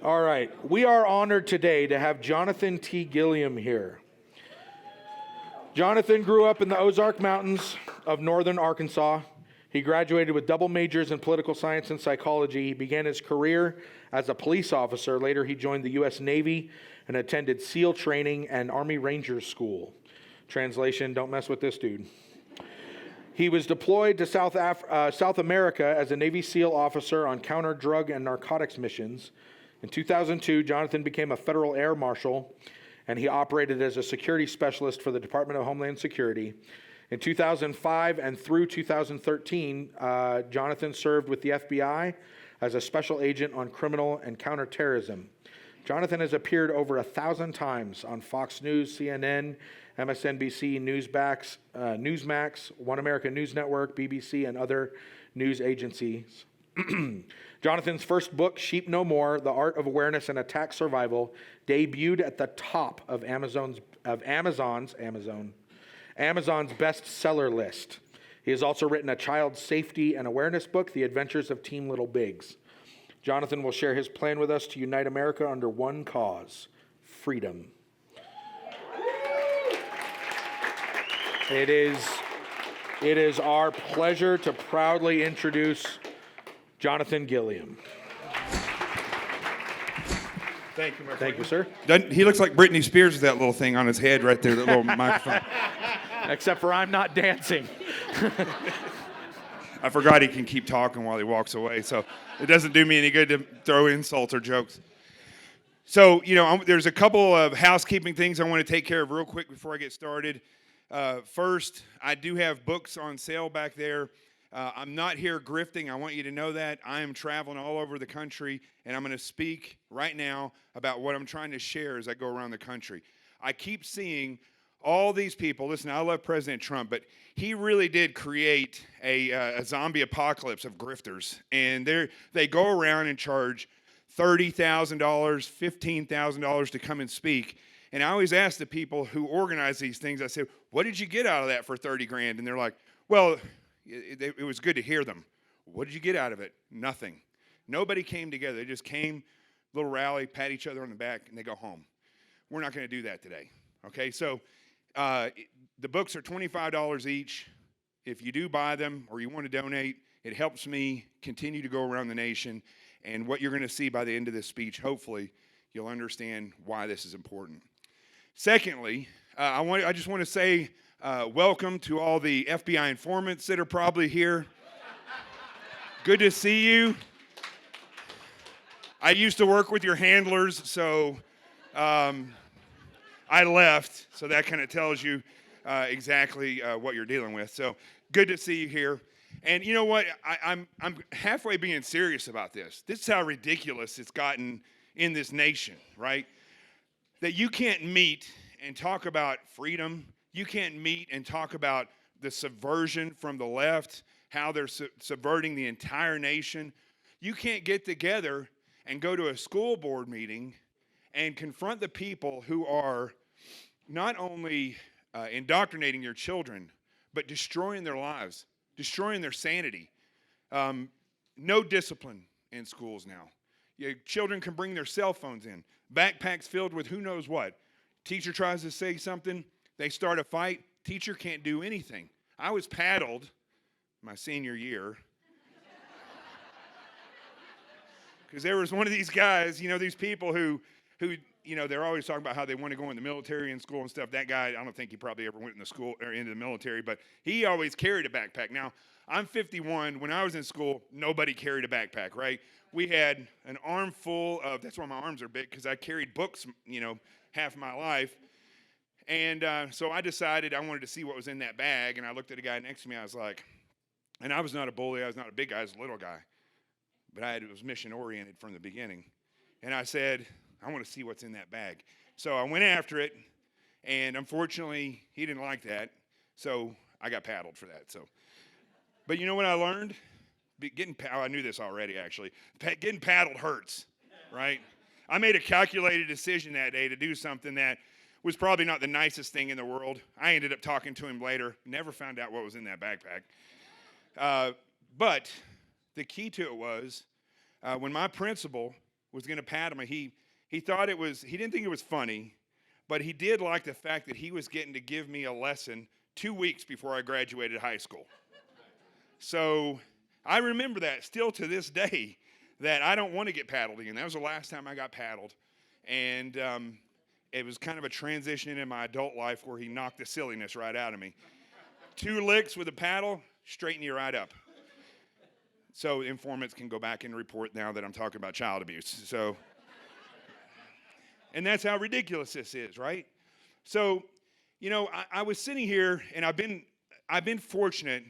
All right. We are honored today to have Jonathan T. Gilliam here. Jonathan grew up in the Ozark Mountains of northern Arkansas. He graduated with double majors in political science and psychology. He began his career as a police officer. Later, he joined the U.S. Navy and attended SEAL training and Army Rangers School. Translation, don't mess with this dude. He was deployed to South America as a Navy SEAL officer on counter drug and narcotics missions. In 2002, Jonathan became a federal air marshal, and he operated as a security specialist for the Department of Homeland Security. In 2005 and through 2013, Jonathan served with the FBI as a special agent on criminal and counterterrorism. Jonathan has appeared over 1,000 times on Fox News, CNN, MSNBC, Newsmax, One America News Network, BBC, and other news agencies. Jonathan's first book, Sheep No More, The Art of Awareness and Attack Survival, debuted at the top of Amazon's bestseller list. He has also written a child safety and awareness book, The Adventures of Team Little Bigs. Jonathan will share his plan with us to unite America under one cause, freedom. It is our pleasure to proudly introduce Jonathan Gilliam. Thank you, my friend. Thank you, sir. He looks like Britney Spears with that little thing on his head right there, that little microphone. Except for I'm not dancing. I forgot he can keep talking while he walks away, so it doesn't do me any good to throw insults or jokes. So, there's a couple of housekeeping things I want to take care of real quick before I get started. First, I do have books on sale back there. I'm not here grifting. I want you to know that. I am traveling all over the country, and I'm going to speak right now about what I'm trying to share as I go around the country. I keep seeing all these people. Listen, I love President Trump, but he really did create a zombie apocalypse of grifters. And they go around and charge $30,000, $15,000 to come and speak. And I always ask the people who organize these things, I say, what did you get out of that for 30 grand? And they're like, well, it was good to hear them. What did you get out of it? Nothing. Nobody came together. They just came, little rally, pat each other on the back, and they go home. We're not going to do that today. Okay, so the books are $25 each. If you do buy them or you want to donate, it helps me continue to go around the nation. And what you're going to see by the end of this speech, hopefully, you'll understand why this is important. Secondly, I just want to say welcome to all the FBI informants that are probably here. Good to see you. I used to work with your handlers, so I left, so that kind of tells you exactly what you're dealing with. So good to see you here. And you know what? I'm halfway being serious about this. This is how ridiculous it's gotten in this nation, right? That you can't meet and talk about freedom. You can't meet and talk about the subversion from the left, how they're subverting the entire nation. You can't get together and go to a school board meeting and confront the people who are not only indoctrinating your children, but destroying their lives, destroying their sanity. No discipline in schools now. Your children can bring their cell phones in. Backpacks filled with who knows what. Teacher tries to say something. They start a fight. Teacher can't do anything. I was paddled my senior year because there was one of these guys, these people who they're always talking about how they want to go in the military and school and stuff. That guy, I don't think he probably ever went in the school or into the military, but he always carried a backpack. Now, I'm 51. When I was in school, nobody carried a backpack, right? We had an armful of, that's why my arms are big, because I carried books, half my life. And so I decided I wanted to see what was in that bag, and I looked at a guy next to me. I was like, and I was not a bully. I was not a big guy. I was a little guy. But I was mission-oriented from the beginning. And I said, I want to see what's in that bag. So I went after it, and unfortunately, he didn't like that. So I got paddled for that. But you know what I learned? I knew this already, actually. Getting paddled hurts, right? I made a calculated decision that day to do something that was probably not the nicest thing in the world. I ended up talking to him later. Never found out what was in that backpack. But the key to it was when my principal was going to paddle me. He thought he didn't think it was funny, but he did like the fact that he was getting to give me a lesson 2 weeks before I graduated high school. So I remember that still to this day, that I don't want to get paddled again. That was the last time I got paddled. And it was kind of a transition in my adult life where he knocked the silliness right out of me. 2 licks with a paddle, straighten you right up. So informants can go back and report now that I'm talking about child abuse. So, and that's how ridiculous this is, right? So, you know, I was sitting here, and I've been fortunate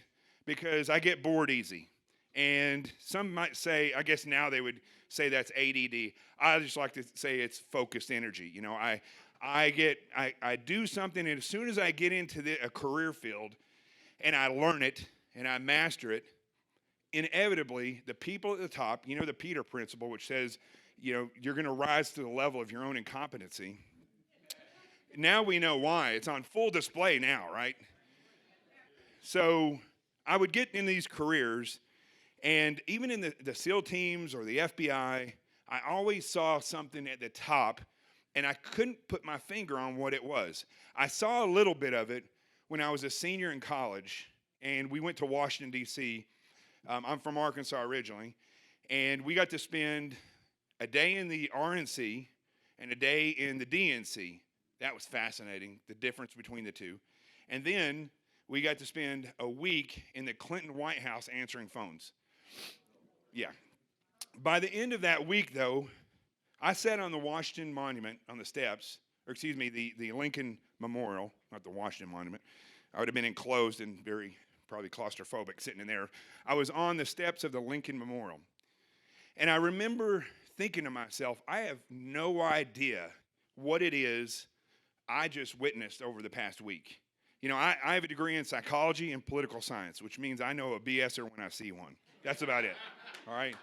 because I get bored easy. And some might say, I guess now they would say that's ADD. I just like to say it's focused energy. You know, I do something, and as soon as I get into a career field and I learn it and I master it, inevitably the people at the top, you know, the Peter principle, which says, you know, you're going to rise to the level of your own incompetency. Now we know why. It's on full display now, right? So I would get in these careers, and even in the SEAL teams or the FBI, I always saw something at the top, and I couldn't put my finger on what it was. I saw a little bit of it when I was a senior in college, and we went to Washington, D.C. I'm from Arkansas originally, and we got to spend a day in the RNC and a day in the DNC. That was fascinating, the difference between the two. And then we got to spend a week in the Clinton White House answering phones. Yeah. By the end of that week, though, I sat on the Washington Monument on the steps, or excuse me, the Lincoln Memorial, not the Washington Monument. I would have been enclosed and very probably claustrophobic sitting in there. I was on the steps of the Lincoln Memorial. And I remember thinking to myself, I have no idea what it is I just witnessed over the past week. You know, I have a degree in psychology and political science, which means I know a BSer when I see one. That's about it, all right?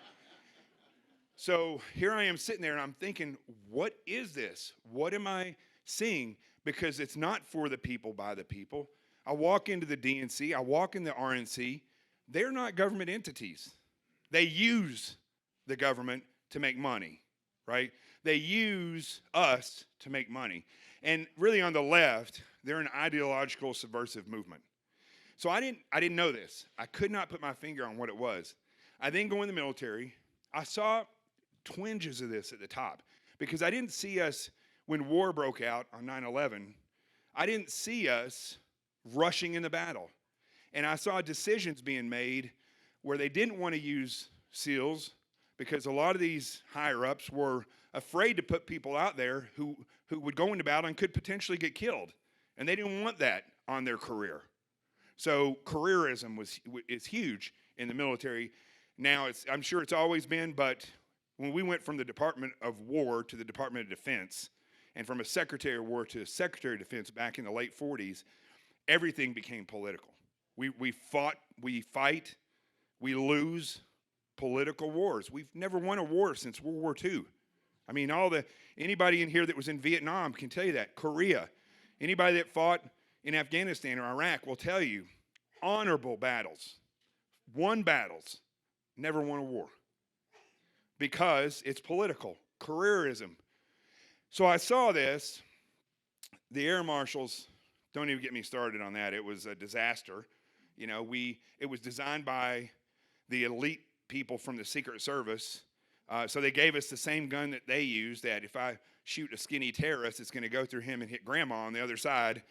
So here I am sitting there, and I'm thinking, what is this? What am I seeing? Because it's not for the people, by the people. I walk into the DNC, I walk in the RNC. They're not government entities. They use the government to make money, right? They use us to make money. And really on the left, they're an ideological subversive movement. So I didn't know this. I could not put my finger on what it was. I then go in the military. I saw twinges of this at the top because I didn't see us when war broke out on 9/11. I didn't see us rushing in the battle. And I saw decisions being made where they didn't want to use SEALs because a lot of these higher-ups were afraid to put people out there who would go into battle and could potentially get killed. And they didn't want that on their career. So careerism is huge in the military. Now, I'm sure it's always been, but when we went from the Department of War to the Department of Defense, and from a Secretary of War to a Secretary of Defense back in the late 40s, everything became political. We fight, we lose political wars. We've never won a war since World War II. I mean, anybody in here that was in Vietnam can tell you that. Korea, anybody that fought in Afghanistan or Iraq will tell you, honorable battles, won battles, never won a war. Because it's political, careerism. So I saw this. The air marshals, don't even get me started on that. It was a disaster. You know, it was designed by the elite people from the Secret Service. So they gave us the same gun that they used, that if I shoot a skinny terrorist, it's going to go through him and hit grandma on the other side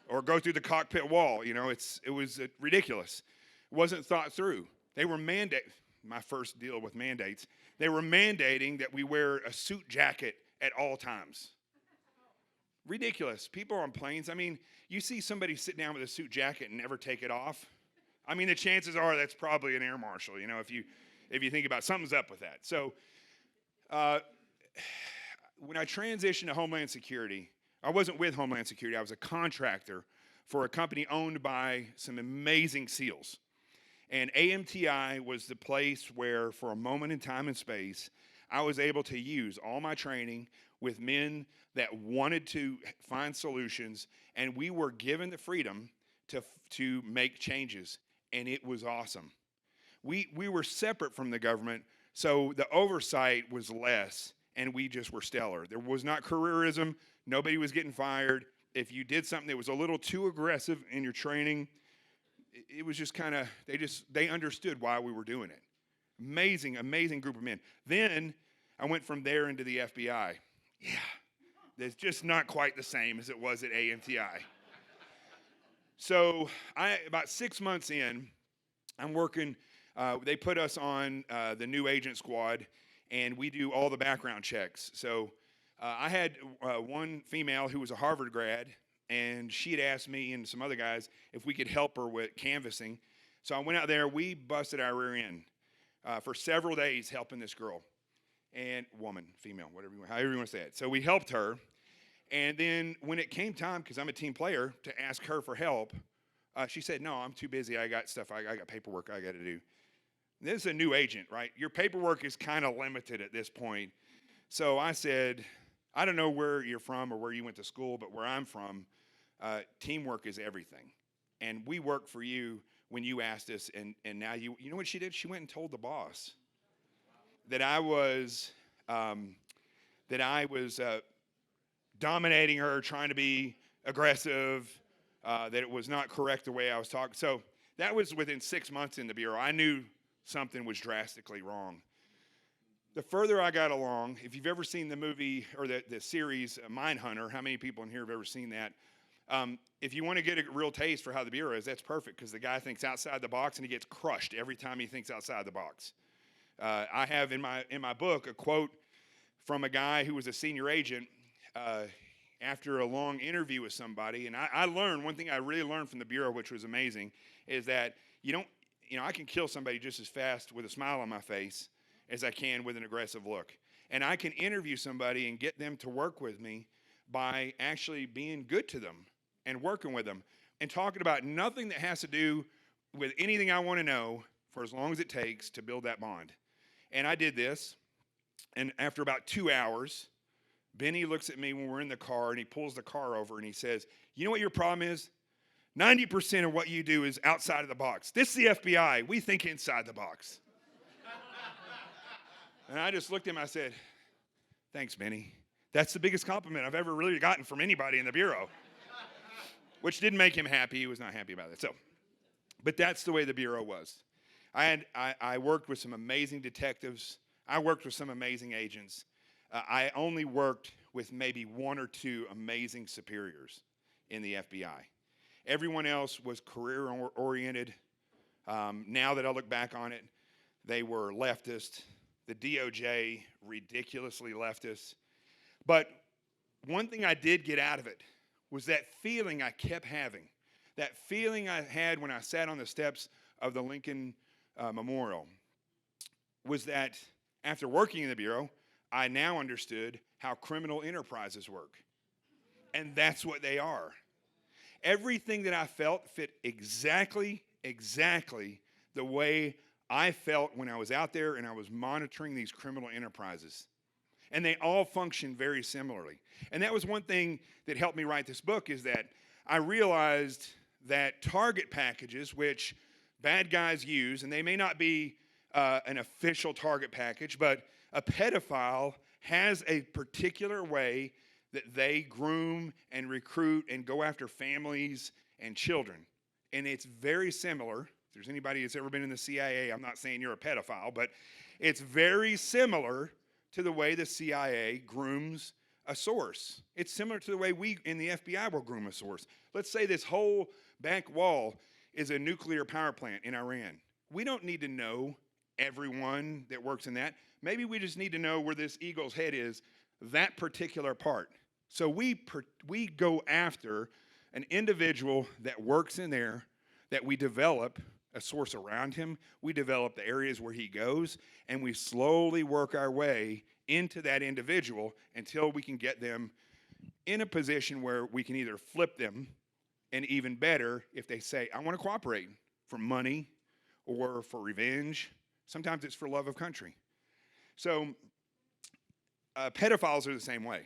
or go through the cockpit wall. You know, it was ridiculous. It wasn't thought through. They were my first deal with mandates, they were mandating that we wear a suit jacket at all times. Ridiculous. People on planes, I mean, you see somebody sit down with a suit jacket and never take it off. I mean, the chances are that's probably an air marshal, you know, if you think about it, something's up with that. So when I transitioned to Homeland Security, I wasn't with Homeland Security. I was a contractor for a company owned by some amazing SEALs. And AMTI was the place where, for a moment in time and space, I was able to use all my training with men that wanted to find solutions, and we were given the freedom to make changes, and it was awesome. We were separate from the government, so the oversight was less, and we just were stellar. There was not careerism. Nobody was getting fired. If you did something that was a little too aggressive in your training, it was just kind of, they understood why we were doing it. Amazing, amazing group of men. Then I went from there into the FBI. Yeah, it's just not quite the same as it was at AMTI. So about 6 months in, I'm working, they put us on the new agent squad, and we do all the background checks. So I had one female who was a Harvard grad, and she had asked me and some other guys if we could help her with canvassing. So I went out there, we busted our rear end for several days helping this girl, and woman, female, however you want to say it. So we helped her, and then when it came time, because I'm a team player, to ask her for help, she said, no, I'm too busy, I got stuff, I got paperwork I got to do. This is a new agent, right? Your paperwork is kind of limited at this point. So I said, I don't know where you're from or where you went to school, but where I'm from, teamwork is everything. And we worked for you when you asked us, and now you know what she did? She went and told the boss that I was dominating her, trying to be aggressive, that it was not correct the way I was talking. So that was within 6 months in the Bureau. I knew something was drastically wrong. The further I got along, if you've ever seen the movie or the series Mindhunter, how many people in here have ever seen that? If you want to get a real taste for how the Bureau is, that's perfect, because the guy thinks outside the box and he gets crushed every time he thinks outside the box. I have in my book a quote from a guy who was a senior agent after a long interview with somebody, and I learned one thing I really learned from the Bureau, which was amazing, is that I can kill somebody just as fast with a smile on my face as I can with an aggressive look. And I can interview somebody and get them to work with me by actually being good to them and working with them and talking about nothing that has to do with anything I want to know for as long as it takes to build that bond. And I did this, and after about 2 hours, Benny looks at me when we're in the car, and he pulls the car over, and he says, you know what your problem is? 90% of what you do is outside of the box. This is the FBI. We think inside the box. And I just looked at him, I said, thanks, Benny. That's the biggest compliment I've ever really gotten from anybody in the Bureau. Which didn't make him happy. He was not happy about it. But that's the way the Bureau was. I worked with some amazing detectives. I worked with some amazing agents. I only worked with maybe 1 or 2 amazing superiors in the FBI. Everyone else was career-oriented. Now that I look back on it, they were leftist. The DOJ, ridiculously leftist. But one thing I did get out of it was that feeling I kept having. That feeling I had when I sat on the steps of the Lincoln Memorial was that after working in the Bureau, I now understood how criminal enterprises work. And that's what they are. Everything that I felt fit exactly the way I felt when I was out there and I was monitoring these criminal enterprises. And they all function very similarly. And that was one thing that helped me write this book, is that I realized that target packages, which bad guys use, and they may not be an official target package, but a pedophile has a particular way that they groom and recruit and go after families and children. And it's very similar. If there's anybody that's ever been in the CIA, I'm not saying you're a pedophile, but it's very similar to the way the CIA grooms a source. It's similar to the way we in the FBI will groom a source. Let's say this whole back wall is a nuclear power plant in Iran. We don't need to know everyone that works in that. Maybe we just need to know where this eagle's head is, that particular part. So we go after an individual that works in there, that we develop a source around him, we develop the areas where he goes, and we slowly work our way into that individual until we can get them in a position where we can either flip them, and even better, if they say, I want to cooperate for money or for revenge. Sometimes it's for love of country. So pedophiles are the same way.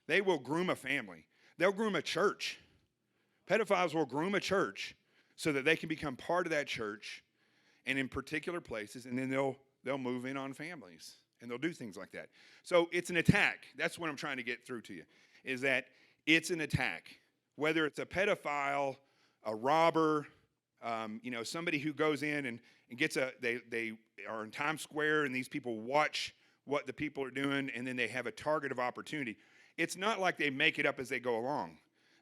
They will groom a family. They'll groom a church. Pedophiles will groom a church so that they can become part of that church and in particular places, and then they'll move in on families. and they'll do things like that. So it's an attack. That's what I'm trying to get through to you, is that it's an attack. Whether it's a pedophile, a robber, somebody who goes in and gets they are in Times Square and these people watch what the people are doing and then they have a target of opportunity. It's not like they make it up as they go along.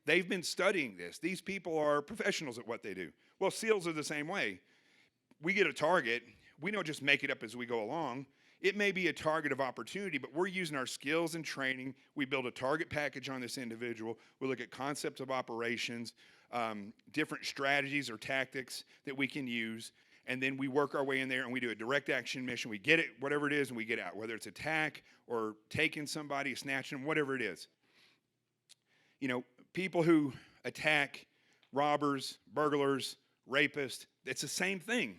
They've been studying this. These people are professionals at what they do. Well, SEALs are the same way. We get a target. We don't just make it up as we go along. It may be a target of opportunity, but we're using our skills and training. We build a target package on this individual. We look at concepts of operations, different strategies or tactics that we can use, and then we work our way in there and we do a direct action mission. We get it, whatever it is, and we get out, whether it's attack or taking somebody, snatching them, whatever it is. People who attack robbers, burglars, rapists, it's the same thing.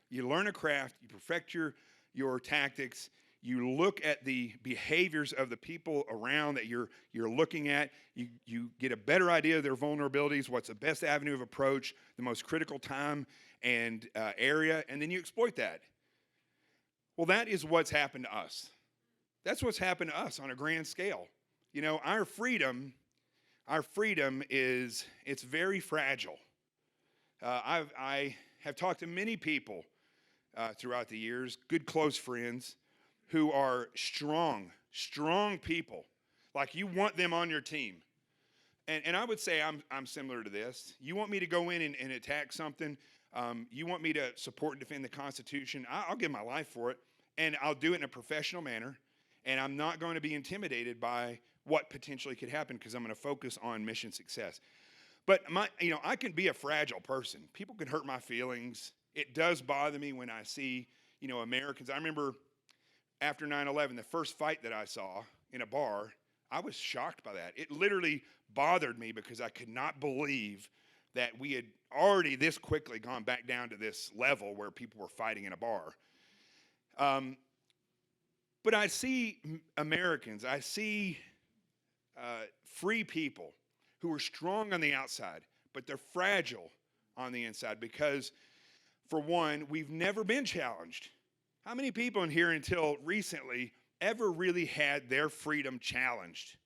You learn a craft, you perfect your tactics, you look at the behaviors of the people around that you're looking at, you get a better idea of their vulnerabilities, what's the best avenue of approach, the most critical time and area, and then you exploit that. Well, that is what's happened to us. That's what's happened to us on a grand scale. Our freedom it's very fragile. I have talked to many people throughout the years, good close friends, who are strong people. Like you want them on your team. And I would say I'm similar to this. You want me to go in and attack something. You want me to support and defend the Constitution. I'll give my life for it. And I'll do it in a professional manner. And I'm not going to be intimidated by what potentially could happen because I'm going to focus on mission success. But I can be a fragile person. People can hurt my feelings. It does bother me when I see, Americans. I remember after 9/11, the first fight that I saw in a bar, I was shocked by that. It literally bothered me because I could not believe that we had already this quickly gone back down to this level where people were fighting in a bar. But I see Americans, I see free people who are strong on the outside, but they're fragile on the inside because, for one, we've never been challenged. How many people in here until recently ever really had their freedom challenged?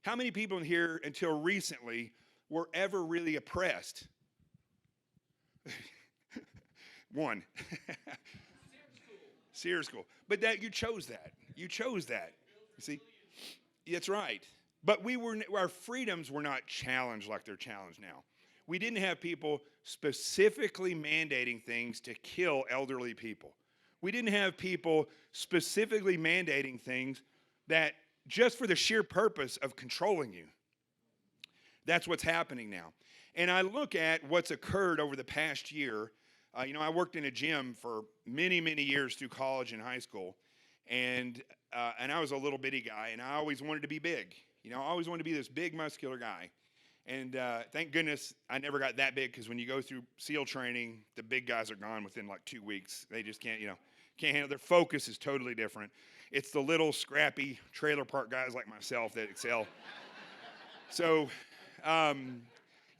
How many people in here until recently were ever really oppressed? One. Sears School. But you chose that. You chose that. You see? That's right. But our freedoms were not challenged like they're challenged now. We didn't have people specifically mandating things to kill elderly people. We didn't have people specifically mandating things that just for the sheer purpose of controlling you. That's what's happening now. And I look at what's occurred over the past year. I worked in a gym for many, many years through college and high school. And I was a little bitty guy, and I always wanted to be big. I always wanted to be this big, muscular guy. And thank goodness I never got that big, because when you go through SEAL training, the big guys are gone within like 2 weeks. They just can't handle. Their focus is totally different. It's the little, scrappy trailer park guys like myself that excel. So,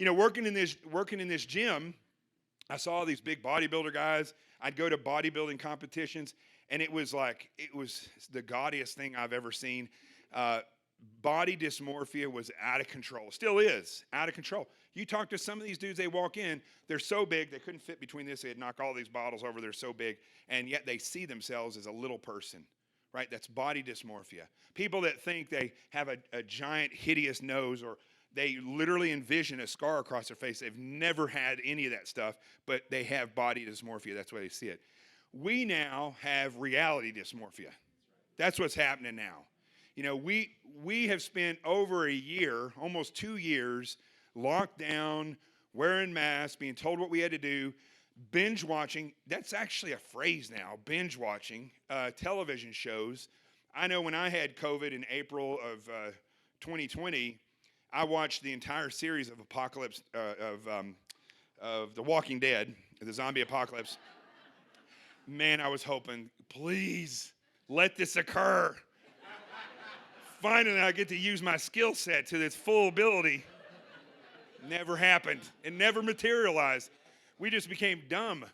working in this gym, I saw these big bodybuilder guys. I'd go to bodybuilding competitions, and it was the gaudiest thing I've ever seen. Body dysmorphia was out of control. Still is out of control. You talk to some of these dudes, they walk in, they're so big, they couldn't fit between this. They'd knock all these bottles over. They're so big, and yet they see themselves as a little person, right? That's body dysmorphia. People that think they have a giant, hideous nose, or they literally envision a scar across their face. They've never had any of that stuff, but they have body dysmorphia. That's why they see it. We now have reality dysmorphia. That's what's happening now. We have spent over a year, almost 2 years, locked down, wearing masks, being told what we had to do, binge watching. That's actually a phrase now, binge watching television shows. I know when I had COVID in April of 2020, I watched the entire series of Apocalypse of The Walking Dead, the zombie apocalypse. Man, I was hoping, please let this occur. Finally, I get to use my skill set to its full ability. Never happened. It never materialized. We just became dumb.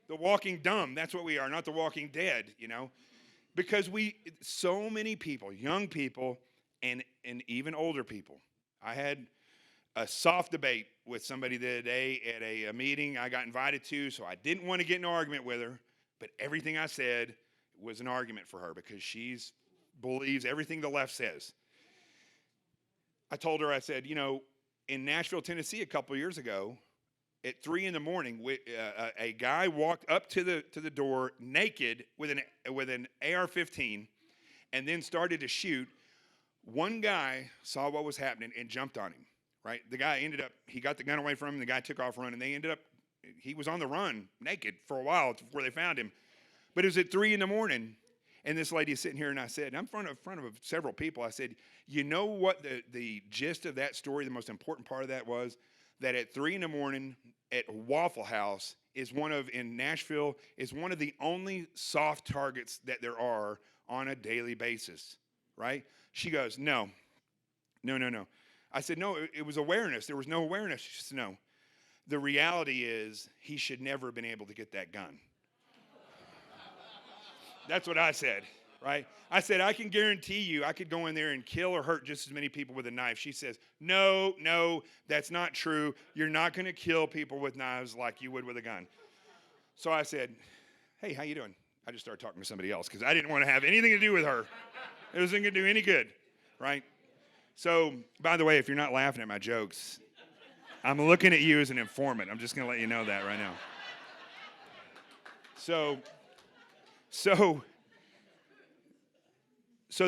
The walking dumb. That's what we are, not the walking dead, Because so many people, young people, and even older people. I had a soft debate with somebody the other day at a meeting I got invited to, so I didn't want to get in an argument with her, but everything I said was an argument for her because she believes everything the left says. I told her, I said, in Nashville, Tennessee a couple years ago, at 3 a.m, a guy walked up to the door naked with an AR-15 and then started to shoot. One guy saw what was happening and jumped on him, right? The guy he got the gun away from him, the guy took off running. He was on the run naked for a while before they found him. But it was at 3 a.m, and this lady is sitting here, and I said, I'm in front of several people, I said, you know what the gist of that story, the most important part of that was? That at 3 a.m. at Waffle House in Nashville, is one of the only soft targets that there are on a daily basis, right? She goes, no. I said, no, it was awareness. There was no awareness. She said, no. The reality is he should never have been able to get that gun. That's what I said, right? I said, I can guarantee you I could go in there and kill or hurt just as many people with a knife. She says, no, that's not true. You're not going to kill people with knives like you would with a gun. So I said, hey, how you doing? I just started talking to somebody else because I didn't want to have anything to do with her. It wasn't going to do any good, right? So, by the way, if you're not laughing at my jokes, I'm looking at you as an informant. I'm just going to let you know that right now. So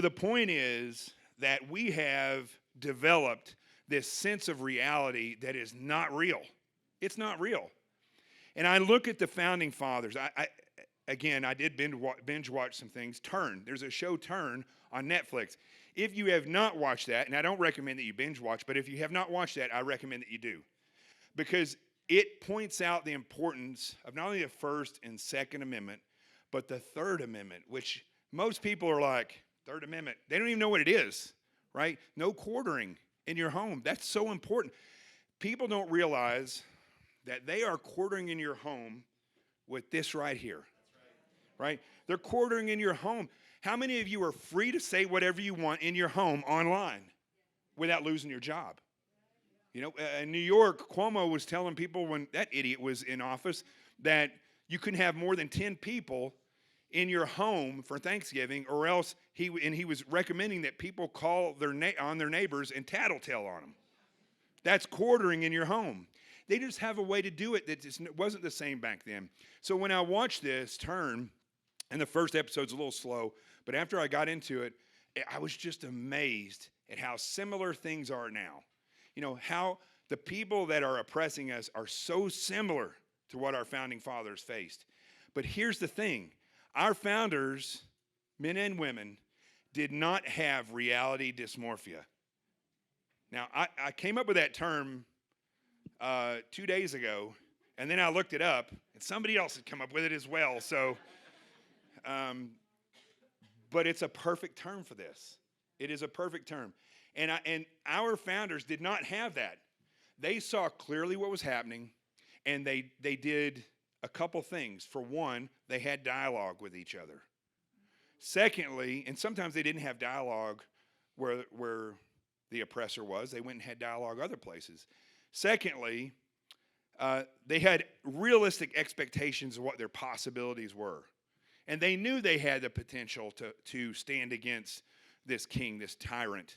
the point is that we have developed this sense of reality that is not real. It's not real. And I look at the founding fathers. I did binge watch some things. There's a show, Turn, on Netflix. If you have not watched that, and I don't recommend that you binge watch, but if you have not watched that, I recommend that you do. Because it points out the importance of not only the First and Second Amendment, but the Third Amendment, which most people are like, Third Amendment, they don't even know what it is, right? No quartering in your home. That's so important. People don't realize that they are quartering in your home with this right here, right? They're quartering in your home. How many of you are free to say whatever you want in your home online without losing your job? In New York, Cuomo was telling people when that idiot was in office that you couldn't have more than 10 people in your home for Thanksgiving, or else he was recommending that people call on their neighbors and tattletale on them. That's quartering in your home. They just have a way to do it that just wasn't the same back then. So when I watched this Turn, and the first episode's a little slow, but after I got into it, I was just amazed at how similar things are now. How the people that are oppressing us are so similar to what our founding fathers faced. But here's the thing. Our founders, men and women, did not have reality dysmorphia. Now, I came up with that term 2 days ago, and then I looked it up, and somebody else had come up with it as well. So, but it's a perfect term for this. It is a perfect term. And our founders did not have that. They saw clearly what was happening, and they did a couple things. For one, they had dialogue with each other. Secondly, and sometimes they didn't have dialogue where the oppressor was. They went and had dialogue other places. Secondly, they had realistic expectations of what their possibilities were. And they knew they had the potential to stand against this king, this tyrant.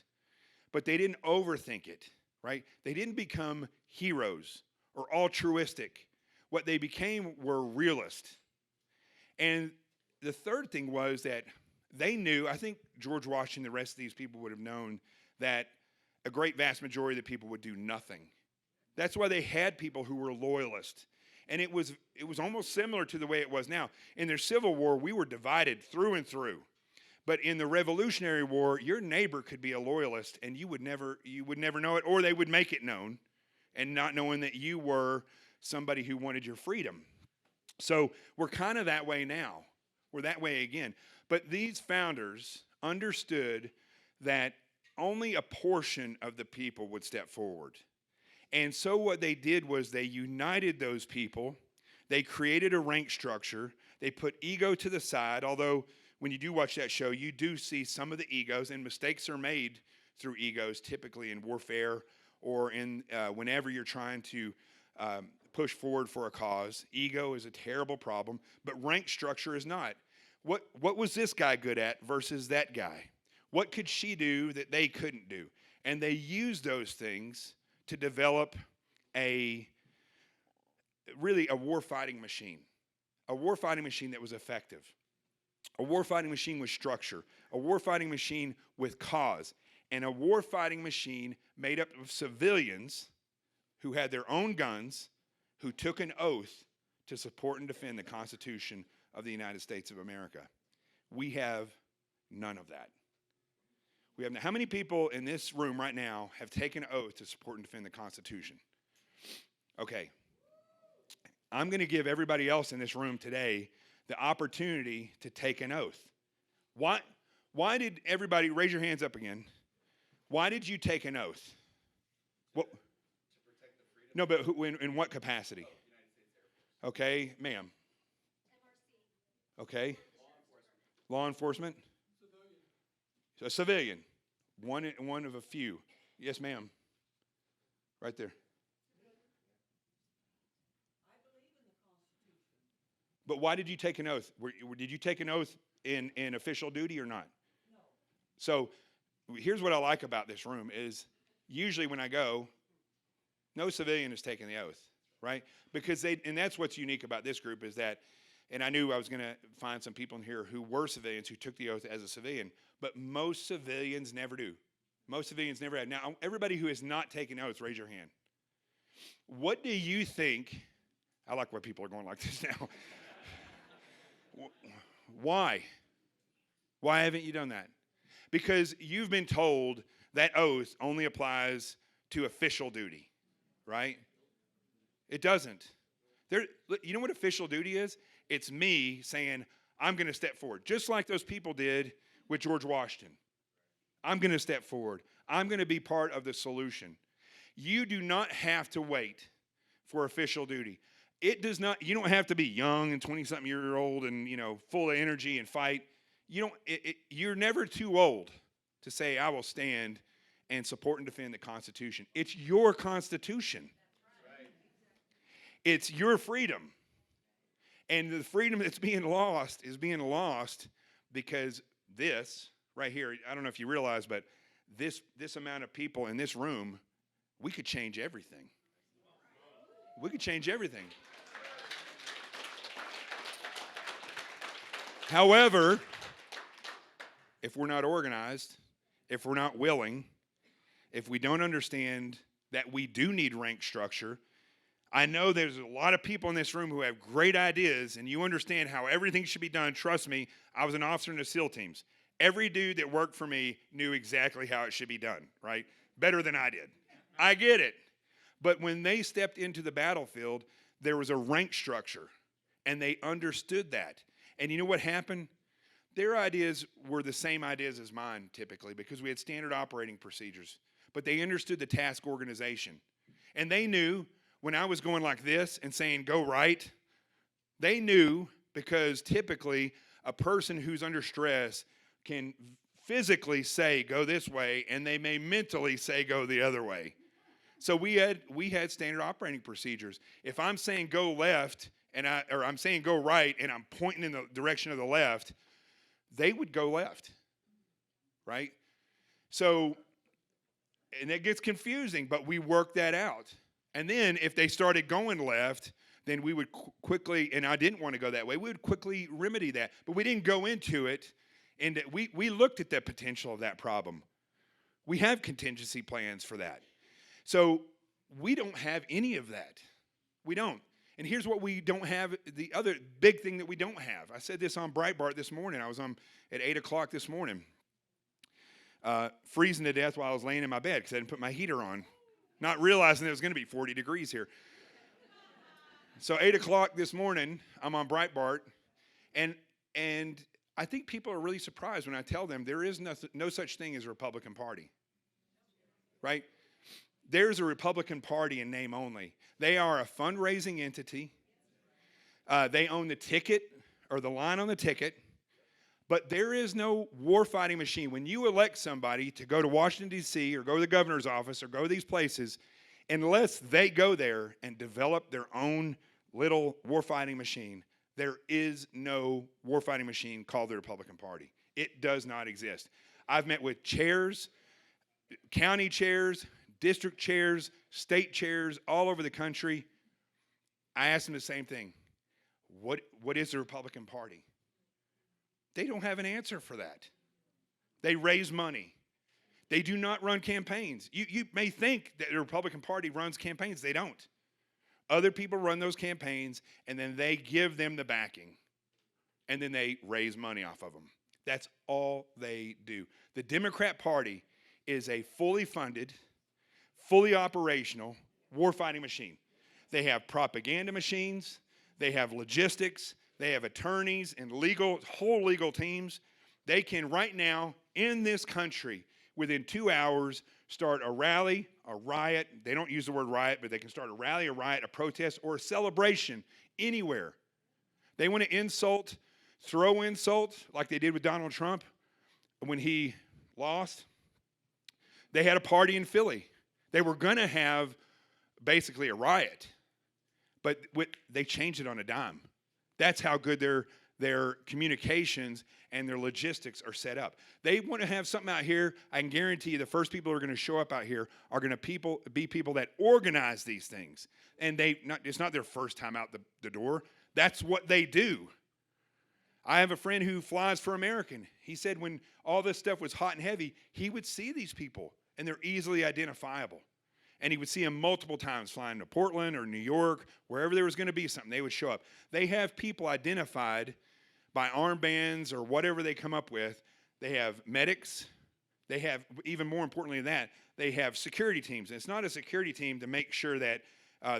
But they didn't overthink it, right? They didn't become heroes or altruistic. What they became were realists. And the third thing was that they knew, I think George Washington, the rest of these people would have known that a great vast majority of the people would do nothing. That's why they had people who were loyalists. And it was almost similar to the way it was now. In their Civil War, we were divided through and through. But in the Revolutionary War, your neighbor could be a loyalist, and you would never know it, or they would make it known, and not knowing that you were somebody who wanted your freedom. So we're kind of that way now. We're that way again. But these founders understood that only a portion of the people would step forward. And so what they did was they united those people. They created a rank structure. They put ego to the side, although when you do watch that show, you do see some of the egos, and mistakes are made through egos, typically in warfare or in whenever you're trying to push forward for a cause. Ego is a terrible problem, but rank structure is not. What was this guy good at versus that guy? What could she do that they couldn't do? And they used those things to develop really a war-fighting machine. A war-fighting machine that was effective. A war-fighting machine with structure. A war-fighting machine with cause. And a war-fighting machine made up of civilians who had their own guns, who took an oath to support and defend the Constitution of the United States of America. We have none of that. How many people in this room right now have taken an oath to support and defend the Constitution? Okay. I'm going to give everybody else in this room today the opportunity to take an oath. Why did everybody, raise your hands up again. Why did you take an oath? What? To protect the freedom. No, but in what capacity? Okay, ma'am. MRC. Okay. Law enforcement. Civilian. A civilian. One of a few. Yes, ma'am. Right there. But why did you take an oath? Did you take an oath in official duty or not? No. So here's what I like about this room is usually when I go, no civilian is taking the oath, right? Because and that's what's unique about this group is that, and I knew I was going to find some people in here who were civilians who took the oath as a civilian, but most civilians never do. Most civilians never have. Now, everybody who has not taken oaths, raise your hand. What do you think? I like why people are going like this now. Why? Why haven't you done that? Because you've been told that oath only applies to official duty, right? It doesn't. You know what official duty is? It's me saying, I'm going to step forward, just like those people did with George Washington. I'm going to step forward. I'm going to be part of the solution. You do not have to wait for official duty. It does not. You don't have to be young and 20-something-year-old and full of energy and fight. You're never too old to say, I will stand and support and defend the Constitution. It's your Constitution. Right. It's your freedom. And the freedom that's being lost is being lost because this right here, I don't know if you realize, but this amount of people in this room, we could change everything. We could change everything. However, if we're not organized, if we're not willing, if we don't understand that we do need rank structure, I know there's a lot of people in this room who have great ideas and you understand how everything should be done. Trust me, I was an officer in the SEAL teams. Every dude that worked for me knew exactly how it should be done, right? Better than I did. I get it. But when they stepped into the battlefield, there was a rank structure and they understood that. And you know what happened? Their ideas were the same ideas as mine, typically, because we had standard operating procedures. But they understood the task organization. And they knew when I was going like this and saying, go right, they knew because typically a person who's under stress can physically say, go this way, and they may mentally say, go the other way. So we had standard operating procedures. If I'm saying go left, or I'm saying go right, and I'm pointing in the direction of the left, they would go left, right? So, and it gets confusing, but we worked that out. And then if they started going left, then we would quickly, and I didn't want to go that way, we would quickly remedy that. But we didn't go into it, and we looked at the potential of that problem. We have contingency plans for that. So we don't have any of that. We don't. And here's what we don't have, the other big thing that we don't have. I said this on Breitbart this morning. I was on at 8 o'clock this morning, freezing to death while I was laying in my bed because I didn't put my heater on, not realizing it was going to be 40 degrees here. So 8 o'clock this morning, I'm on Breitbart, and I think people are really surprised when I tell them there is no such thing as a Republican Party, right? There's a Republican Party in name only. They are a fundraising entity. They own the ticket or the line on the ticket. But there is no warfighting machine. When you elect somebody to go to Washington, D.C., or go to the governor's office, or go to these places, unless they go there and develop their own little warfighting machine, there is no warfighting machine called the Republican Party. It does not exist. I've met with chairs, county chairs, district chairs, state chairs all over the country. I asked them the same thing. What is the Republican Party? They don't have an answer for that. They raise money. They do not run campaigns. You may think that the Republican Party runs campaigns. They don't. Other people run those campaigns, and then they give them the backing, and then they raise money off of them. That's all they do. The Democrat Party is a fully funded, fully operational warfighting machine. They have propaganda machines. They have logistics. They have attorneys and whole legal teams. They can right now in this country, within 2 hours, start a rally, a riot. They don't use the word riot, but they can start a rally, a riot, a protest, or a celebration anywhere. They want to throw insult like they did with Donald Trump when he lost. They had a party in Philly. They were going to have basically a riot, but they changed it on a dime. That's how good their communications and their logistics are set up. They want to have something out here. I can guarantee you the first people who are going to show up out here are going to be people that organize these things. And it's not their first time out the door. That's what they do. I have a friend who flies for American. He said when all this stuff was hot and heavy, he would see these people, and they're easily identifiable. And he would see them multiple times flying to Portland or New York, wherever there was going to be something, they would show up. They have people identified by armbands or whatever they come up with. They have medics. They have, even more importantly than that, they have security teams. And it's not a security team to make sure that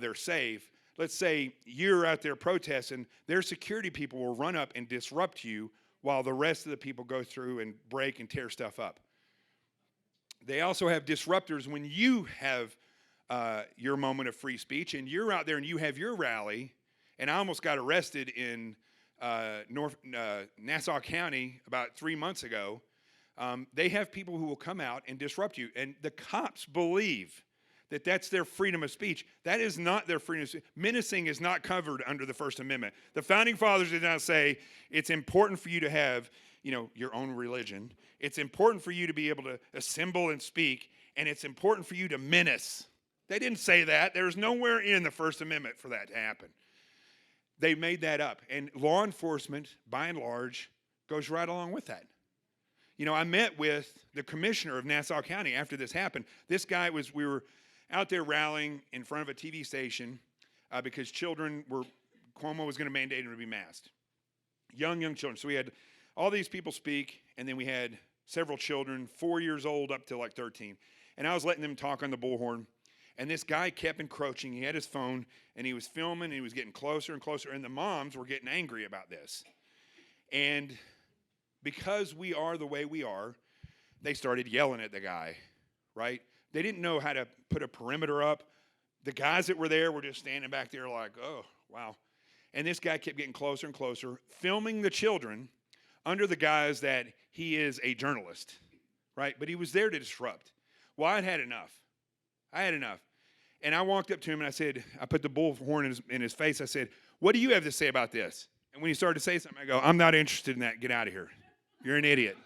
they're safe. Let's say you're out there protesting, their security people will run up and disrupt you while the rest of the people go through and break and tear stuff up. They also have disruptors when you have your moment of free speech and you're out there and you have your rally. And I almost got arrested in Nassau County about 3 months ago. They have people who will come out and disrupt you. And the cops believe that that's their freedom of speech. That is not their freedom of speech. Menacing is not covered under the First Amendment. The Founding Fathers did not say it's important for you to have, your own religion. It's important for you to be able to assemble and speak, and it's important for you to menace. They didn't say that. There's nowhere in the First Amendment for that to happen. They made that up. And law enforcement, by and large, goes right along with that. I met with the commissioner of Nassau County after this happened. This guy we were out there rallying in front of a TV station because Cuomo was going to mandate them to be masked. Young children. So we had all these people speak, and then we had several children, 4 years old up to like 13. And I was letting them talk on the bullhorn. And this guy kept encroaching. He had his phone, and he was filming, and he was getting closer and closer. And the moms were getting angry about this. And because we are the way we are, they started yelling at the guy, right? They didn't know how to put a perimeter up. The guys that were there were just standing back there like, oh, wow. And this guy kept getting closer and closer, filming the children under the guise that he is a journalist, right? But he was there to disrupt. Well, I'd had enough. And I walked up to him and I put the bullhorn in his face. I said, what do you have to say about this? And when he started to say something, I go, I'm not interested in that. Get out of here. You're an idiot.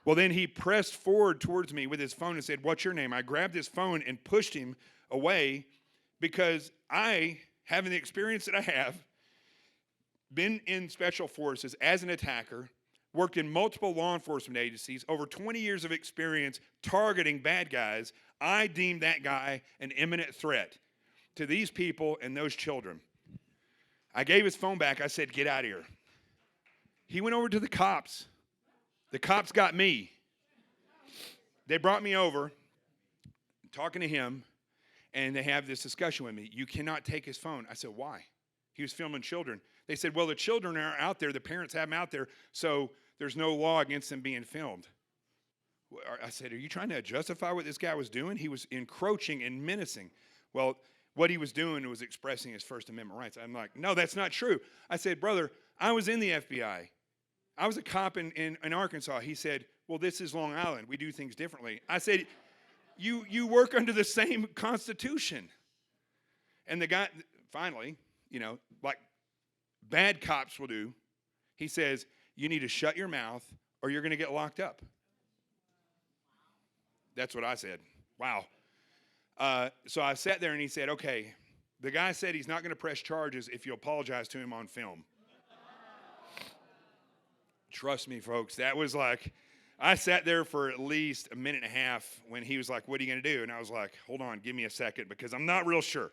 Well, then he pressed forward towards me with his phone and said, what's your name? I grabbed his phone and pushed him away because I, having the experience that I have, been in special forces as an attacker, worked in multiple law enforcement agencies, over 20 years of experience targeting bad guys. I deemed that guy an imminent threat to these people and those children. I gave his phone back. I said, get out of here. He went over to the cops. The cops got me. They brought me over, talking to him, and they have this discussion with me. You cannot take his phone. I said, why? He was filming children. They said, well, the children are out there. The parents have them out there, so there's no law against them being filmed. I said, are you trying to justify what this guy was doing? He was encroaching and menacing. Well, what he was doing was expressing his First Amendment rights. I'm like, no, that's not true. I said, brother, I was in the FBI. I was a cop in Arkansas. He said, well, this is Long Island. We do things differently. I said, you work under the same Constitution. And the guy, finally, like bad cops will do, he says, you need to shut your mouth or you're going to get locked up. That's what I said. Wow. So I sat there and he said, okay, the guy said he's not going to press charges if you apologize to him on film. Trust me, folks, that was like, I sat there for at least a minute and a half when he was like, what are you going to do? And I was like, hold on, give me a second because I'm not real sure.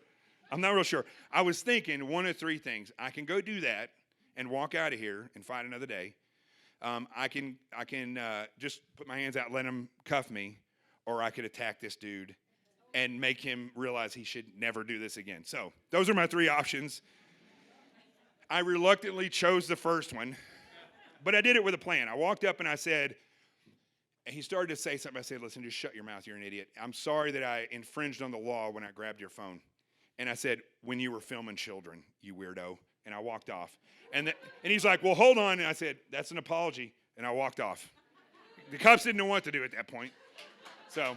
I was thinking one of three things. I can go do that and walk out of here and fight another day. I can just put my hands out, let him cuff me, or I could attack this dude and make him realize he should never do this again. So those are my three options. I reluctantly chose the first one, but I did it with a plan. I walked up and I said, and he started to say something. I said, listen, just shut your mouth. You're an idiot. I'm sorry that I infringed on the law when I grabbed your phone. And I said, when you were filming children, you weirdo. And I walked off. And he's like, well, hold on. And I said, that's an apology. And I walked off. The cops didn't know what to do at that point. So,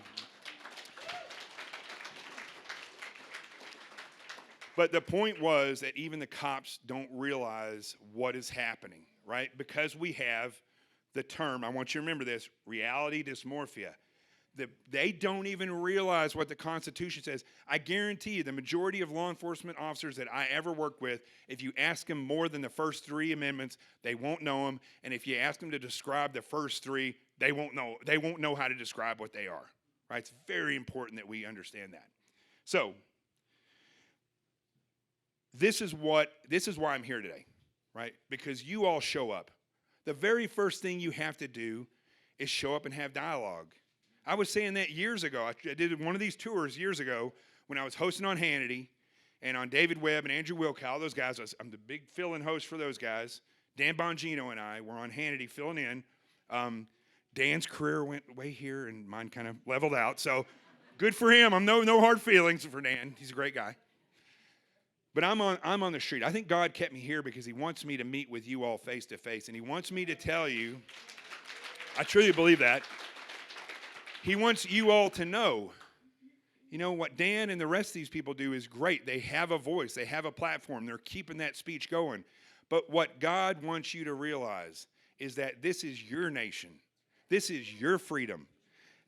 but the point was that even the cops don't realize what is happening, right? Because we have the term, I want you to remember this, reality dysmorphia. They don't even realize what the Constitution says. I guarantee you, the majority of law enforcement officers that I ever worked with, if you ask them more than the first three amendments, they won't know them. And if you ask them to describe the first three, they won't know how to describe what they are. Right? It's very important that we understand that. So, this is why I'm here today, right? Because you all show up. The very first thing you have to do is show up and have dialogue. I was saying that years ago. I did one of these tours years ago when I was hosting on Hannity and on David Webb and Andrew Wilkow. Those guys, I'm the big fill-in host for those guys. Dan Bongino and I were on Hannity filling in. Dan's career went way here and mine kind of leveled out. So good for him. I'm no hard feelings for Dan. He's a great guy. But I'm on the street. I think God kept me here because he wants me to meet with you all face to face. And he wants me to tell you, I truly believe that. He wants you all to know, what Dan and the rest of these people do is great. They have a voice. They have a platform. They're keeping that speech going. But what God wants you to realize is that this is your nation. This is your freedom.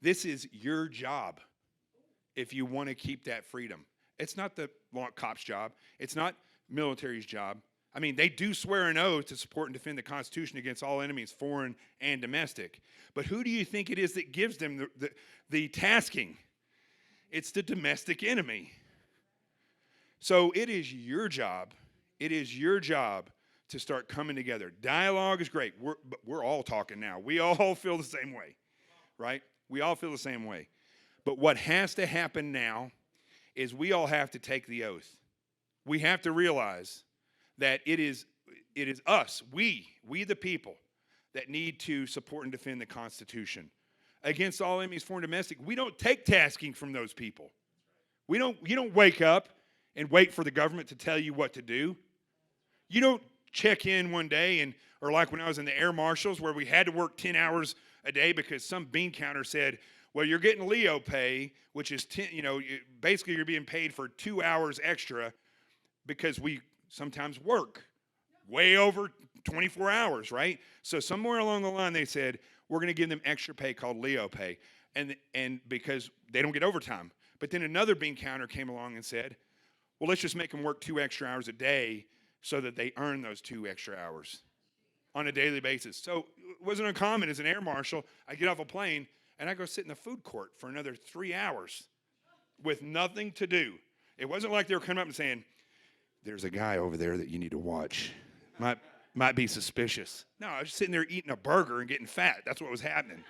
This is your job if you want to keep that freedom. It's not the cop's job. It's not military's job. I mean, they do swear an oath to support and defend the Constitution against all enemies, foreign and domestic. But who do you think it is that gives them the tasking? It's the domestic enemy. So it is your job. It is your job to start coming together. Dialogue is great. But we're all talking now. We all feel the same way, right? We all feel the same way. But what has to happen now is we all have to take the oath. We have to realize that it is us, we the people, that need to support and defend the Constitution against all enemies, foreign and domestic. We don't take tasking from those people. You don't wake up and wait for the government to tell you what to do. You don't check in one day or like when I was in the Air Marshals where we had to work 10 hours a day because some bean counter said, well, you're getting Leo pay, which is basically you're being paid for 2 hours extra because we sometimes work way over 24 hours, right? So somewhere along the line they said, we're going to give them extra pay called Leo pay, and because they don't get overtime. But then another bean counter came along and said, well, let's just make them work 2 extra hours a day so that they earn those 2 extra hours on a daily basis. So it wasn't uncommon as an air marshal. I get off a plane and I go sit in the food court for another 3 hours with nothing to do. It wasn't like they were coming up and saying, there's a guy over there that you need to watch. Might be suspicious. No, I was just sitting there eating a burger and getting fat. That's what was happening.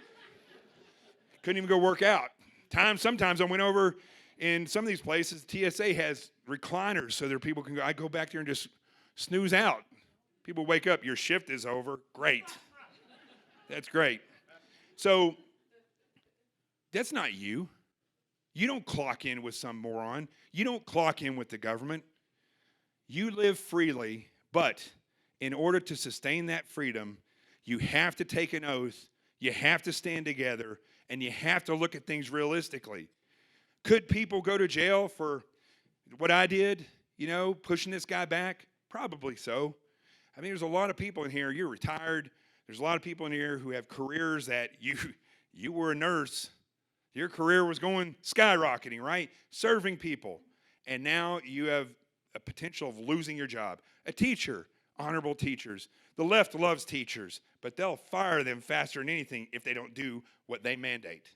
Couldn't even go work out. Sometimes I went over in some of these places, TSA has recliners so that people can go. I go back there and just snooze out. People wake up, your shift is over. Great. That's great. So that's not you. You don't clock in with some moron. You don't clock in with the government. You live freely, but in order to sustain that freedom, You have to take an oath. You have to stand together, and you have to look at things realistically. Could people go to jail for what I did, pushing this guy back? Probably so. I mean, there's a lot of people in here, you're retired. There's a lot of people in here who have careers that you were a nurse. Your career was going skyrocketing, right? Serving people. And now you have a potential of losing your job. A teacher, honorable teachers. The left loves teachers, but they'll fire them faster than anything if they don't do what they mandate.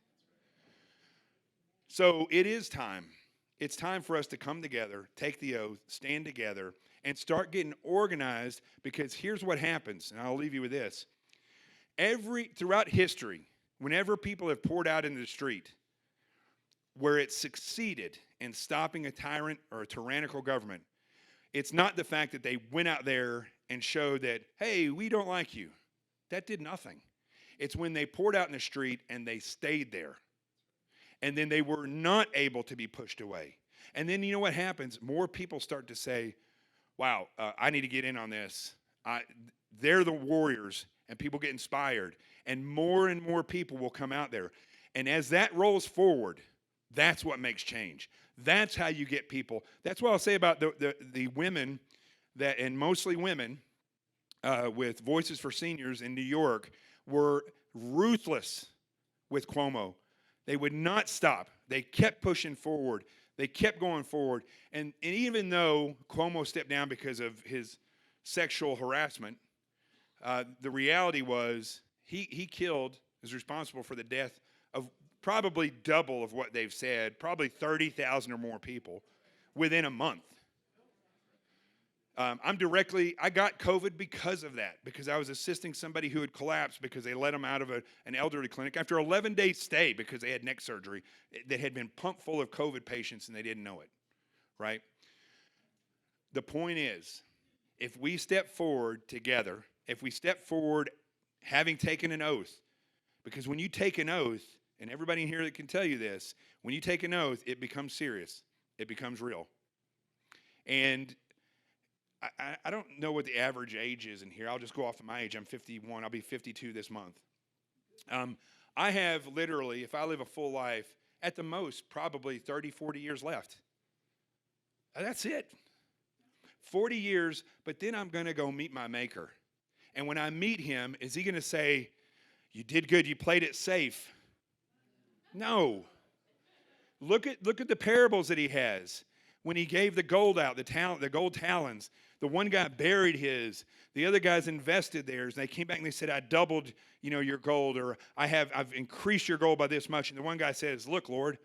So it is time. It's time for us to come together, take the oath, stand together, and start getting organized, because here's what happens, and I'll leave you with this. Throughout history, whenever people have poured out into the street, where it succeeded in stopping a tyrant or a tyrannical government, it's not the fact that they went out there and showed that, hey, we don't like you. That did nothing. It's when they poured out in the street and they stayed there. And then they were not able to be pushed away. And then you know what happens? More people start to say, wow, I need to get in on this. They're the warriors, and people get inspired. And more people will come out there. And as that rolls forward, that's what makes change. That's how you get people. That's what I'll say about the women, and mostly women, with Voices for Seniors in New York, were ruthless with Cuomo. They would not stop. They kept pushing forward. They kept going forward. And even though Cuomo stepped down because of his sexual harassment, the reality was he is responsible for the death of probably double of what they've said, probably 30,000 or more people within a month. I got COVID because of that, because I was assisting somebody who had collapsed because they let him out of an elderly clinic after an 11-day stay because they had neck surgery that had been pumped full of COVID patients and they didn't know it, right? The point is, if we step forward together, if we step forward having taken an oath, because when you take an oath, and everybody in here that can tell you this, when you take an oath, it becomes serious. It becomes real. And I don't know what the average age is in here. I'll just go off of my age. I'm 51. I'll be 52 this month. I have literally, if I live a full life, at the most, probably 30, 40 years left. That's it. 40 years, but then I'm going to go meet my maker. And when I meet him, is he going to say, you did good, you played it safe? No. Look at the parables that he has. When he gave the gold out, the gold talons, the one guy buried his, the other guys invested theirs, and they came back and they said, I doubled, your gold, or I've increased your gold by this much. And the one guy says, look, Lord,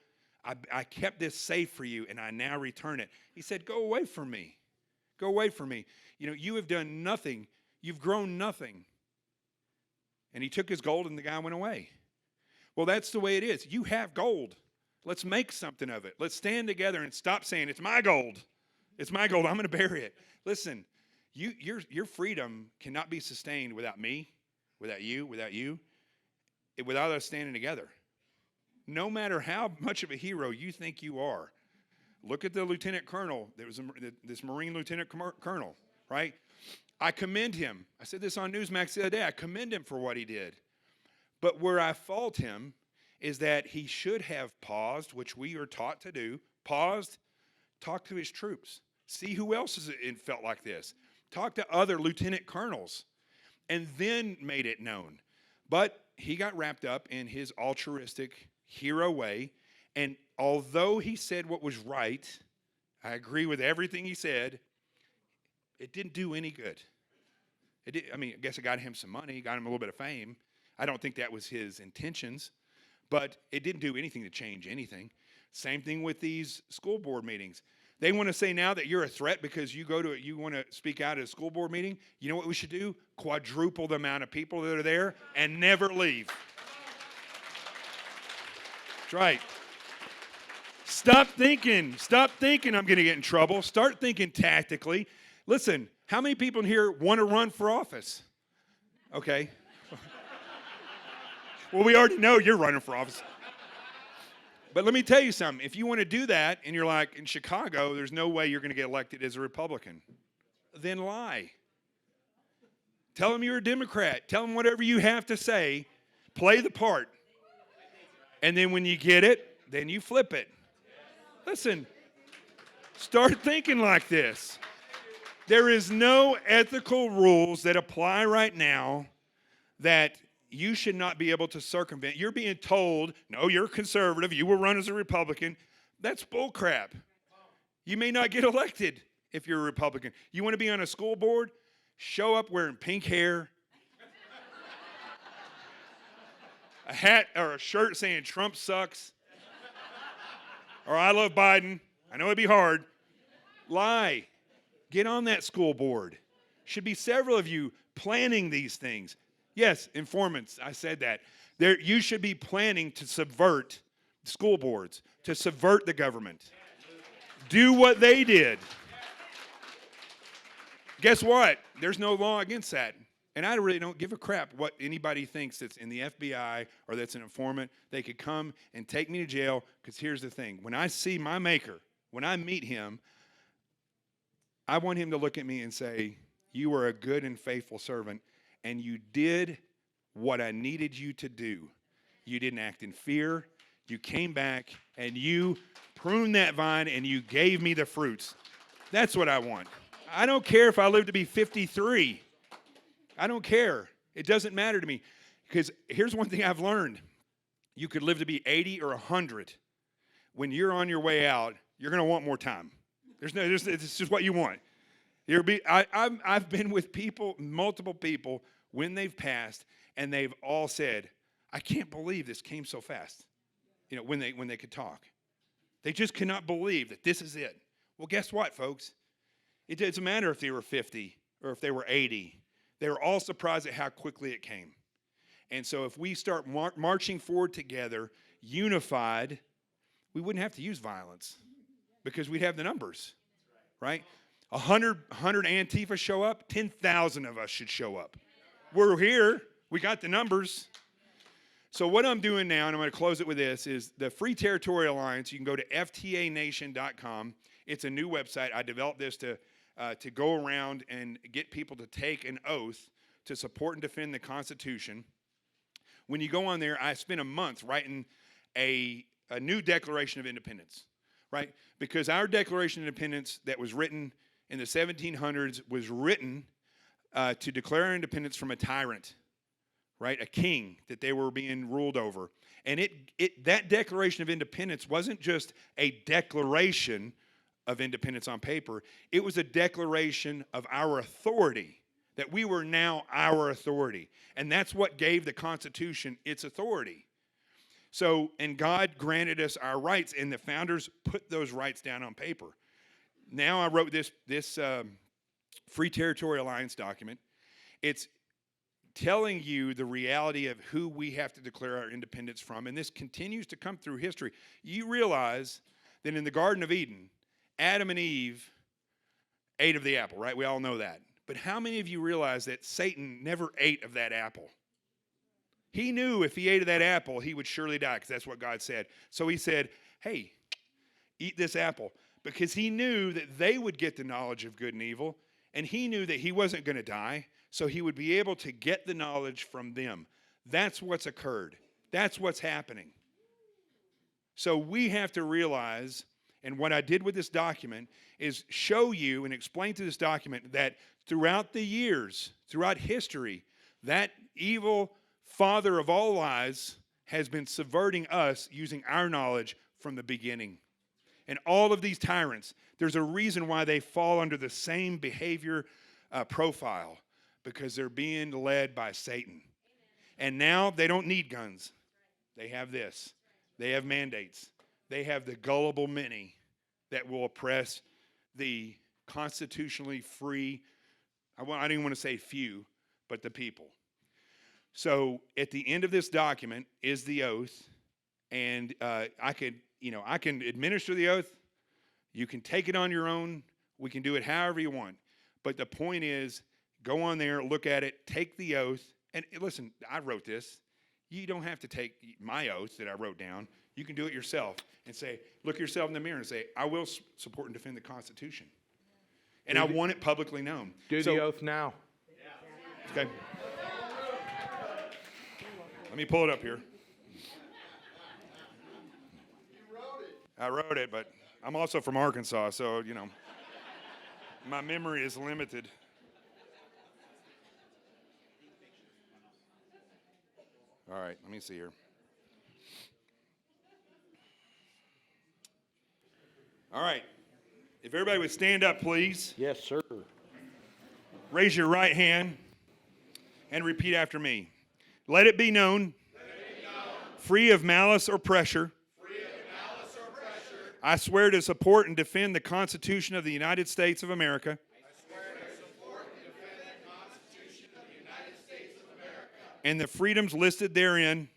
I kept this safe for you, and I now return it. He said, go away from me. Go away from me. You have done nothing. You've grown nothing. And he took his gold, and the guy went away. Well, that's the way it is. You have gold. Let's make something of it. Let's stand together and stop saying, it's my gold. It's my gold. I'm going to bury it. Listen, your freedom cannot be sustained without me, without you, without us standing together. No matter how much of a hero you think you are. Look at the lieutenant colonel. There was this Marine lieutenant colonel, right? I commend him. I said this on Newsmax the other day. I commend him for what he did. But where I fault him is that he should have paused, which we are taught to do, paused, talk to his troops, see who else felt like this, talk to other lieutenant colonels, and then made it known. But he got wrapped up in his altruistic hero way, and although he said what was right, I agree with everything he said, it didn't do any good. I guess it got him some money, got him a little bit of fame. I don't think that was his intentions, but it didn't do anything to change anything. Same thing with these school board meetings. They want to say now that you're a threat because you want to speak out at a school board meeting. You know what we should do? Quadruple the amount of people that are there and never leave. That's right. Stop thinking I'm going to get in trouble. Start thinking tactically. Listen, how many people in here want to run for office? Okay. Well, we already know you're running for office. But let me tell you something. If you want to do that and you're like, in Chicago, there's no way you're going to get elected as a Republican, then lie. Tell them you're a Democrat. Tell them whatever you have to say. Play the part. And then when you get it, then you flip it. Listen, start thinking like this. There is no ethical rules that apply right now that you should not be able to circumvent. You're being told, no, you're conservative, you will run as a Republican. That's bullcrap. You may not get elected if you're a Republican. You want to be on a school board? Show up wearing pink hair, a hat or a shirt saying Trump sucks, or I love Biden. I know it'd be hard. Lie. Get on that school board. Should be several of you planning these things. Yes, informants, I said that. You should be planning to subvert school boards, to subvert the government. Do what they did. Guess what? There's no law against that. And I really don't give a crap what anybody thinks that's in the FBI or that's an informant. They could come and take me to jail, because here's the thing. When I see my maker, when I meet him, I want him to look at me and say, you were a good and faithful servant, and you did what I needed you to do. You didn't act in fear. You came back, and you pruned that vine, and you gave me the fruits. That's what I want. I don't care if I live to be 53. I don't care. It doesn't matter to me. Because here's one thing I've learned. You could live to be 80 or 100. When you're on your way out, you're going to want more time. It's just what you want. I've been with people, multiple people, when they've passed, and they've all said, I can't believe this came so fast. When they could talk. They just cannot believe that this is it. Well, guess what, folks? It doesn't matter if they were 50 or if they were 80. They were all surprised at how quickly it came. And so if we start marching forward together, unified, we wouldn't have to use violence because we'd have the numbers, right? 100 Antifa show up, 10,000 of us should show up. We're here. We got the numbers. So what I'm doing now, and I'm going to close it with this, is the Free Territorial Alliance. You can go to ftanation.com. It's a new website. I developed this to go around and get people to take an oath to support and defend the Constitution. When you go on there, I spent a month writing a new Declaration of Independence, right? Because our Declaration of Independence that was written in the 1700s was written to declare our independence from a tyrant, right? A king that they were being ruled over. And that Declaration of Independence wasn't just a declaration of independence on paper. It was a declaration of our authority, that we were now our authority. And that's what gave the Constitution its authority. So, and God granted us our rights, and the founders put those rights down on paper. Now I wrote this Free Territorial Alliance document. It's telling you the reality of who we have to declare our independence from, and this continues to come through history. You realize that in the Garden of Eden, Adam and Eve ate of the apple, right? We all know that. But how many of you realize that Satan never ate of that apple? He knew if he ate of that apple, he would surely die, because that's what God said. So he said, hey, eat this apple, because he knew that they would get the knowledge of good and evil, and he knew that he wasn't going to die, so he would be able to get the knowledge from them. That's what's occurred. That's what's happening. So we have to realize, and what I did with this document is show you and explain through this document that throughout the years, throughout history, that evil father of all lies has been subverting us using our knowledge from the beginning. And all of these tyrants, there's a reason why they fall under the same behavior profile, because they're being led by Satan. And now they don't need guns. They have this. They have mandates. They have the gullible many that will oppress the constitutionally free, I didn't want to say few, but the people. So at the end of this document is the oath, and I can administer the oath. You can take it on your own. We can do it however you want. But the point is, go on there, look at it, take the oath. And listen, I wrote this. You don't have to take my oath that I wrote down. You can do it yourself and say, look yourself in the mirror and say, I will support and defend the Constitution. And I want it publicly known. Do the oath now. Okay. Let me pull it up here. I wrote it, but I'm also from Arkansas, so, my memory is limited. All right, let me see here. All right. If everybody would stand up, please. Yes, sir. Raise your right hand and repeat after me. Let it be known, free of malice or pressure, I swear to support and defend the Constitution of the United States of America. And the freedoms listed therein.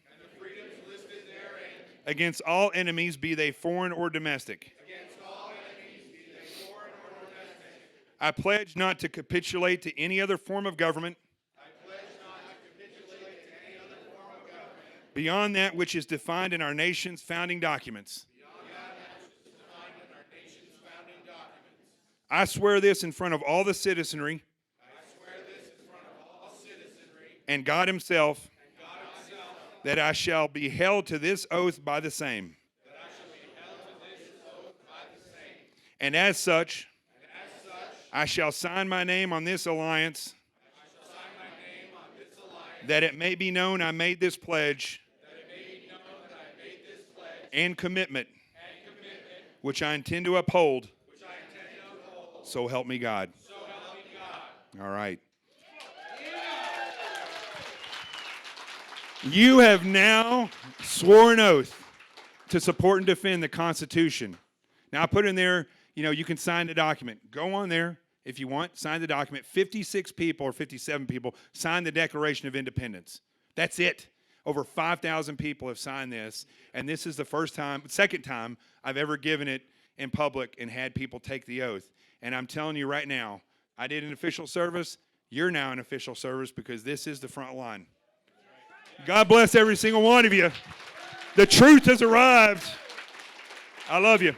Against all enemies, be they foreign or domestic. I pledge not to capitulate to any other form of government. Beyond that which is defined in our nation's founding documents. I swear this in front of all the citizenry. And God Himself. That I shall be held to this oath by the same. And as such. I shall sign my name on this alliance. That it may be known I made this pledge. And commitment. Which I intend to uphold. So help me God. All right. You have now sworn an oath to support and defend the Constitution. Now I put in there, you can sign the document. Go on there if you want, sign the document. 56 people or 57 people signed the Declaration of Independence. That's it. Over 5,000 people have signed this, and this is the second time I've ever given it in public and had people take the oath. And I'm telling you right now, I did an official service. You're now in official service because this is the front line. God bless every single one of you. The truth has arrived. I love you.